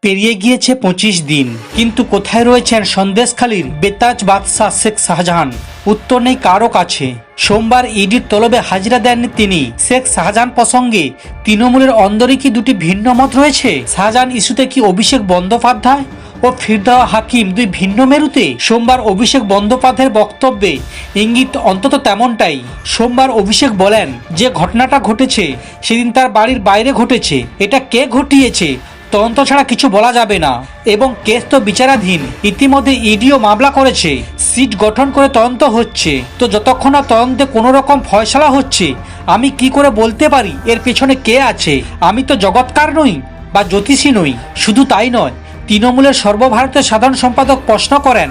পেরিয়ে গিয়েছে 25 দিন, কিন্তু কোথায় রয়েছেন সন্দেশখালীর বেতাজ বাদশাহ শেখ শাহজাহান? উত্তর নেই কারো কাছে। সোমবার ইডির তলবে হাজিরা দেননি তিনি। শেখ শাহজাহান প্রসঙ্গে তৃণমূলের অন্দরে কি দুটি ভিন্ন মত রয়েছে? শাহজাহান ইস্যুতে কি অভিষেক বন্দ্যোপাধ্যায় ও ফিরদৌস হাকিম দুই ভিন্ন মেরুতে? সোমবার অভিষেক বন্দ্যোপাধ্যায়ের বক্তব্যে ইঙ্গিত অন্তত তেমনটাই। সোমবার অভিষেক বলেন, যে ঘটনাটা ঘটেছে সেদিন তার বাড়ির বাইরে ঘটেছে। এটা কে ঘটিয়েছে তদন্ত ছাড়া কিছু বলা যাবে না, এবং কেস তো বিচারাধীন। ইতিমধ্যে ইডিও মামলা করেছে, সিট গঠন করে তদন্ত হচ্ছে। তো যতক্ষণ না তদন্তে কোনো রকম ফয়সালা হচ্ছে, আমি কি করে বলতে পারি এর পেছনে কে আছে? আমি তো জগৎকার নই বা জ্যোতিষী নই। শুধু তাই নয়, তৃণমূলের সর্বভারতীয় সাধারণ সম্পাদক প্রশ্ন করেন,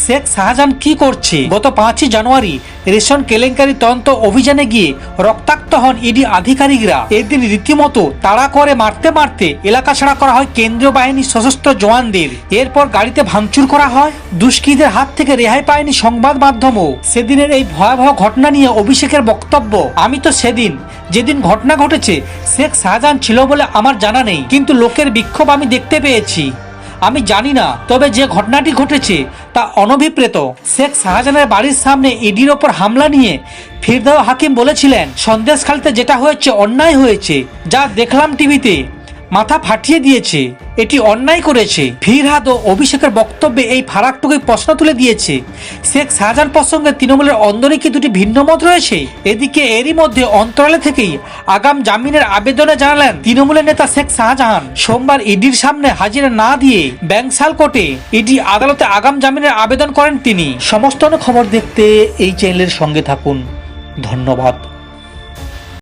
শেখ শাহজাহান কি করছে? গত 5ই জানুয়ারি রেশন কেলেঙ্কারি তদন্ত অভিযানে গিয়ে রক্তাক্ত হন ইডি আধিকারিকরা। এদিন রীতিমতো তাড়া করে মারতে মারতে এলাকা ছাড়া করা হয় কেন্দ্রীয় বাহিনীর সশস্ত্র জওয়ানদের। এরপর গাড়িতে ভাঙচুর করা হয়। দুষ্কৃতীদের হাত থেকে রেহাই পায়নি সংবাদ মাধ্যমও। সেদিনের এই ভয়াবহ ঘটনা নিয়ে অভিষেকের বক্তব্য, আমি তো যেদিন ঘটনা ঘটেছে শেখ শাহজাহান ছিল বলে আমার জানা নেই, কিন্তু লোকের বিক্ষোভ আমি দেখতে পেয়েছি। আমি জানি না, তবে যে ঘটনাটি ঘটেছে তা অনভিপ্রেত। শেখ শাহজাহানের বাড়ির সামনে ইডির ওপর হামলা নিয়ে ফিরদৌস হাকিম বলেছিলেন, সন্দেশখালীতে যেটা হয়েছে অন্যায় হয়েছে। যা দেখলাম টিভিতে, মাথা ফাটিয়ে দিয়েছে। এটি অন্যায় করেছে। ফিরহাদ ও অভিষেকের বক্তব্যে এই ফারাকটুকুই প্রশ্ন তুলে দিয়েছে, শেখ শাহজাহান প্রসঙ্গে তৃণমূলের অন্দরে কি দুটি ভিন্ন মত রয়েছে? এদিকে এরই মধ্যে অন্তরালে থেকেই আগাম জামিনের আবেদনে জানালেন তৃণমূলের নেতা শেখ শাহজাহান। সোমবার ইডির সামনে হাজিরা না দিয়ে ব্যাংসাল কোর্টে ইডি আদালতে আগাম জামিনের আবেদন করেন তিনি। সমস্ত খবর দেখতে এই চ্যানেলের সঙ্গে থাকুন। ধন্যবাদ।